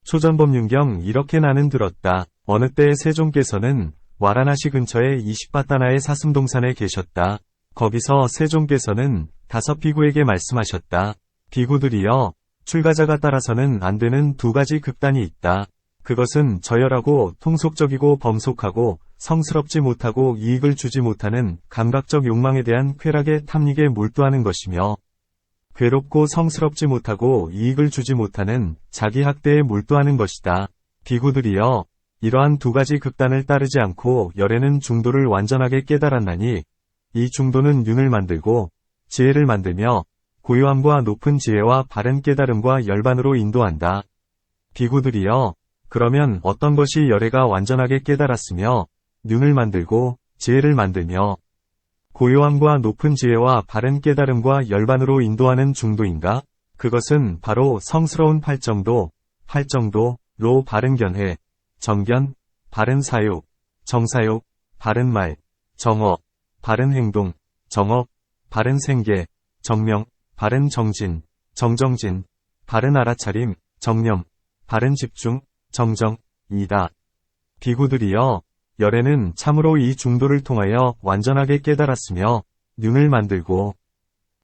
초전법륜경 이렇게 나는 들었다. 어느 때에 세종께서는 와라나시 근처에 20바다나의 사슴동산에 계셨다. 거기서 세종께서는 5비구에게 말씀하셨다. 비구들이여, 출가자가 따라서는 안 되는 2가지 극단이 있다. 그것은 저열하고 통속적이고 범속하고 성스럽지 못하고 이익을 주지 못하는 감각적 욕망에 대한 쾌락에 탐닉에 몰두하는 것이며, 괴롭고 성스럽지 못하고 이익을 주지 못하는 자기 학대에 몰두하는 것이다. 비구들이여, 이러한 2가지 극단을 따르지 않고 열에는 중도를 완전하게 깨달았나니 이 중도는 윤을 만들고 지혜를 만들며 고요함과 높은 지혜와 바른 깨달음과 열반으로 인도한다. 비구들이여, 그러면 어떤 것이 열애가 완전하게 깨달았으며 윤을 만들고 지혜를 만들며 고요함과 높은 지혜와 바른 깨달음과 열반으로 인도하는 중도인가? 그것은 바로 성스러운 팔정도, 팔정도로 바른 견해, 정견, 바른 사육, 정사육, 바른 말, 정어, 바른 행동, 정업, 바른 생계, 정명, 바른 정진, 정정진, 바른 알아차림, 정념, 바른 집중, 정정이다. 비구들이여, 열애는 참으로 이 중도를 통하여 완전하게 깨달았으며 윤을 만들고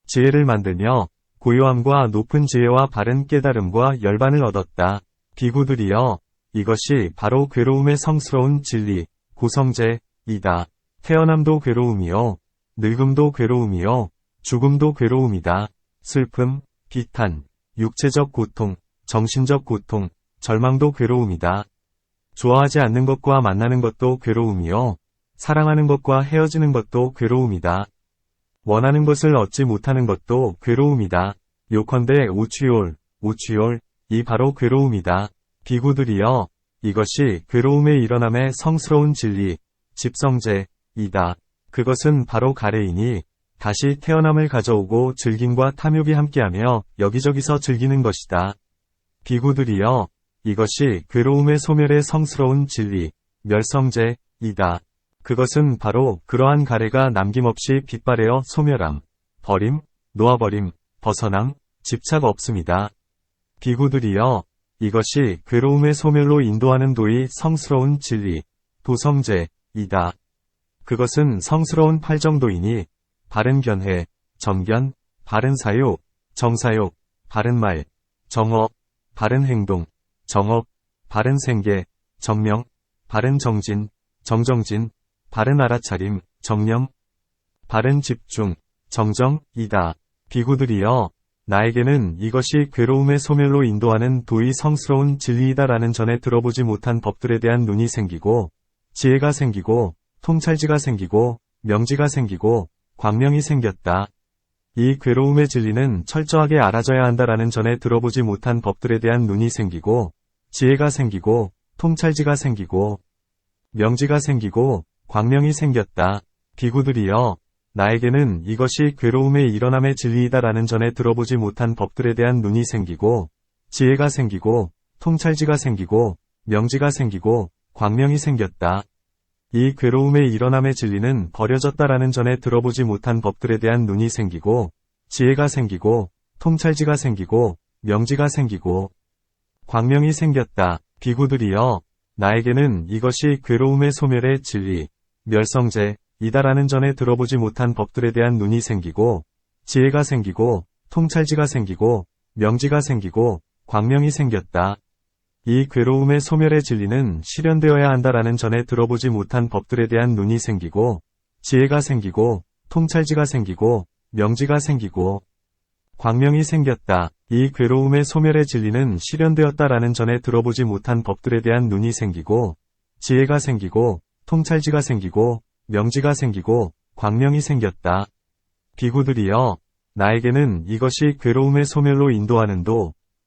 지혜를 만들며 고요함과 높은 지혜와 바른 깨달음과 열반을 얻었다. 비구들이여, 이것이 바로 괴로움의 성스러운 진리, 고성제이다. 태어남도 괴로움이요, 늙음도 괴로움이요, 죽음도 괴로움이다. 슬픔, 비탄, 육체적 고통, 정신적 고통, 절망도 괴로움이다. 좋아하지 않는 것과 만나는 것도 괴로움이요, 사랑하는 것과 헤어지는 것도 괴로움이다. 원하는 것을 얻지 못하는 것도 괴로움이다. 요컨대 우취올, 이 바로 괴로움이다. 비구들이여, 이것이 괴로움의 일어남의 성스러운 진리, 집성제이다. 그것은 바로 가래이니 다시 태어남을 가져오고 즐김과 탐욕이 함께하며 여기저기서 즐기는 것이다. 비구들이여, 이것이 괴로움의 소멸의 성스러운 진리, 멸성제이다. 그것은 바로 그러한 가래가 남김없이 빛발하여 소멸함, 버림, 놓아버림, 벗어남, 집착 없음이다. 비구들이여, 이것이 괴로움의 소멸로 인도하는 도의 성스러운 진리, 도성제이다. 그것은 성스러운 팔정도이니 바른 견해, 정견, 바른 사육, 정사육, 바른 말, 정업, 바른 행동, 정업, 바른 생계, 정명, 바른 정진, 정정진, 바른 알아차림, 정념, 바른 집중, 정정이다. 비구들이여, 나에게는 이것이 괴로움의 소멸로 인도하는 도의 성스러운 진리이다라는 전에 들어보지 못한 법들에 대한 눈이 생기고, 지혜가 생기고, 통찰지가 생기고, 명지가 생기고, 광명이 생겼다. 이 괴로움의 진리는 철저하게 알아져야 한다라는 전에 들어보지 못한 법들에 대한 눈이 생기고, 지혜가 생기고, 통찰지가 생기고, 명지가 생기고, 광명이 생겼다. 비구들이여, 나에게는 이것이 괴로움의 일어남의 진리이다라는 전에 들어보지 못한 법들에 대한 눈이 생기고, 지혜가 생기고, 통찰지가 생기고, 명지가 생기고, 광명이 생겼다. 이 괴로움의 일어남의 진리는 버려졌다라는 전에 들어보지 못한 법들에 대한 눈이 생기고, 지혜가 생기고, 통찰지가 생기고, 명지가 생기고, 광명이 생겼다. 비구들이여, 나에게는 이것이 괴로움의 소멸의 진리, 멸성제이다라는 전에 들어보지 못한 법들에 대한 눈이 생기고, 지혜가 생기고, 통찰지가 생기고, 명지가 생기고, 광명이 생겼다. 이 괴로움의 소멸의 진리는 실현되어야 한다라는 전에 들어보지 못한 법들에 대한 눈이 생기고, 지혜가 생기고, 통찰지가 생기고, 명지가 생기고, 광명이 생겼다. 이 괴로움의 소멸의 진리는 실현되었다라는 전에 들어보지 못한 법들에 대한 눈이 생기고, 지혜가 생기고, 통찰지가 생기고, 명지가 생기고, 광명이 생겼다. 비구들이여, 나에게는 이것이 괴로움의 소멸로 인도하는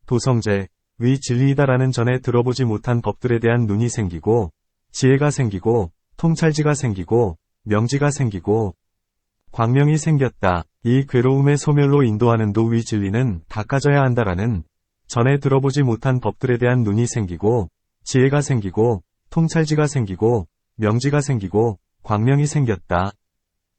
도성제, 의 진리이다라는 전에 들어보지 못한 법들에 대한 눈이 생기고, 지혜가 생기고, 통찰지가 생기고, 명지가 생기고, 광명이 생겼다. 이 괴로움의 소멸로 인도하는 도의 진리는 닦아져야 한다라는 전에 들어보지 못한 법들에 대한 눈이 생기고, 지혜가 생기고, 통찰지가 생기고, 명지가 생기고, 광명이 생겼다.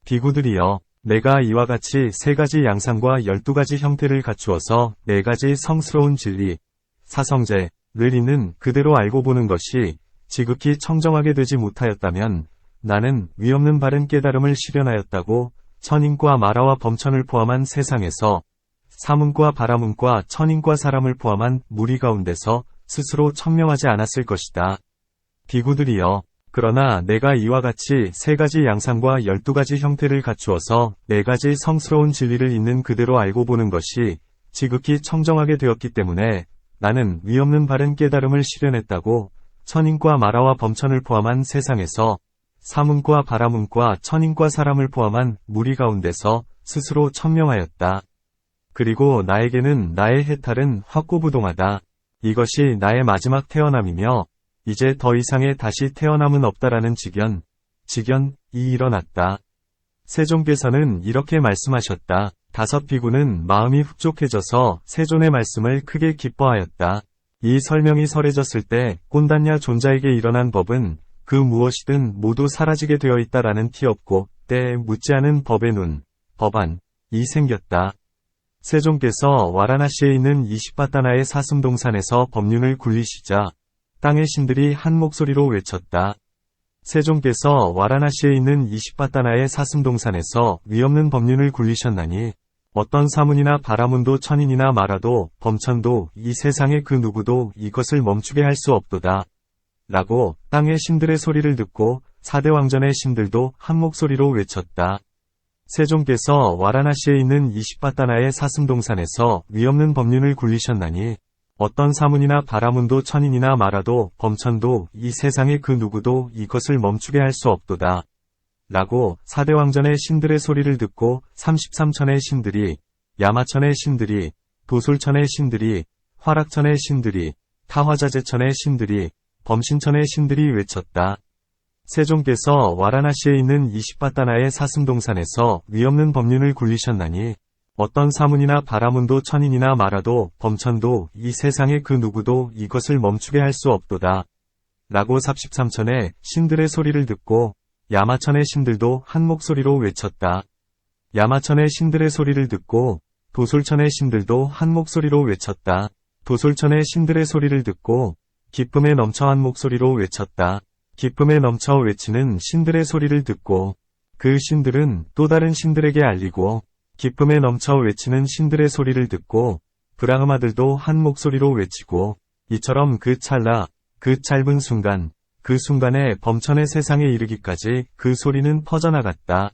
비구들이여, 내가 이와 같이 3가지 양상과 12가지 형태를 갖추어서 4가지 성스러운 진리, 사성제, 있는 그대로 알고 보는 것이 지극히 청정하게 되지 못하였다면 나는 위없는 바른 깨달음을 실현하였다고 천인과 마라와 범천을 포함한 세상에서 사문과 바라문과 천인과 사람을 포함한 무리 가운데서 스스로 천명하지 않았을 것이다. 비구들이여, 그러나 내가 이와 같이 3가지 양상과 12가지 형태를 갖추어서 4가지 성스러운 진리를 있는 그대로 알고 보는 것이 지극히 청정하게 되었기 때문에 나는 위없는 바른 깨달음을 실현했다고 천인과 마라와 범천을 포함한 세상에서 사문과 바라문과 천인과 사람을 포함한 무리 가운데서 스스로 천명하였다. 그리고 나에게는 나의 해탈은 확고부동하다. 이것이 나의 마지막 태어남이며 이제 더 이상의 다시 태어남은 없다라는 직연이 일어났다. 세존께서는 이렇게 말씀하셨다. 5 비구는 마음이 흡족해져서 세존의 말씀을 크게 기뻐하였다. 이 설명이 설해졌을 때 꼰단냐 존자에게 일어난 법은 그 무엇이든 모두 사라지게 되어 있다라는 티 없고 때에 묻지 않은 법의 눈, 법안이 생겼다. 세존께서 와라나시에 있는 이시파타나의 사슴동산에서 법륜을 굴리시자 땅의 신들이 한 목소리로 외쳤다. 세존께서 와라나시에 있는 이시파타나의 사슴동산에서 위없는 법륜을 굴리셨나니 어떤 사문이나 바라문도 천인이나 마라도 범천도 이 세상의 그 누구도 이것을 멈추게 할 수 없도다. 라고 땅의 신들의 소리를 듣고 4대 왕전의 신들도 한 목소리로 외쳤다. 세존께서 와라나시에 있는 이시파타나의 사슴동산에서 위없는 법륜을 굴리셨나니 어떤 사문이나 바라문도 천인이나 마라도 범천도 이 세상의 그 누구도 이것을 멈추게 할 수 없도다. 라고 4대 왕전의 신들의 소리를 듣고 33천의 신들이, 야마천의 신들이, 도솔천의 신들이, 화락천의 신들이, 타화자재천의 신들이, 범신천의 신들이 외쳤다. 세존께서 와라나시에 있는 이시파타나의 사슴동산에서 위없는 법륜을 굴리셨나니 어떤 사문이나 바라문도 천인이나 마라도 범천도 이 세상의 그 누구도 이것을 멈추게 할 수 없도다. 라고 33천의 신들의 소리를 듣고 야마천의 신들도 한 목소리로 외쳤다. 야마천의 신들의 소리를 듣고 도솔천의 신들도 한 목소리로 외쳤다. 도솔천의 신들의 소리를 듣고 기쁨에 넘쳐 한 목소리로 외쳤다. 기쁨에 넘쳐 외치는 신들의 소리를 듣고 그 신들은 또 다른 신들에게 알리고 기쁨에 넘쳐 외치는 신들의 소리를 듣고 브라흐마들도 한 목소리로 외치고 이처럼 그 찰나, 그 짧은 순간, 그 순간에 범천의 세상에 이르기까지 그 소리는 퍼져나갔다.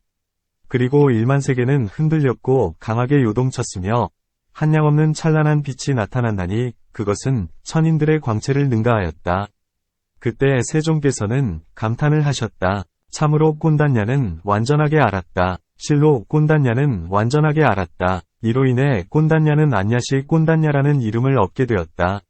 그리고 1만 세계는 흔들렸고 강하게 요동쳤으며 한량없는 찬란한 빛이 나타난다니 그것은 천인들의 광채를 능가하였다. 그때 세존께서는 감탄을 하셨다. 참으로 꼰단냐는 완전하게 알았다. 실로 꼰단냐는 완전하게 알았다. 이로 인해 꼰단냐는 안냐시 꼰단냐라는 이름을 얻게 되었다.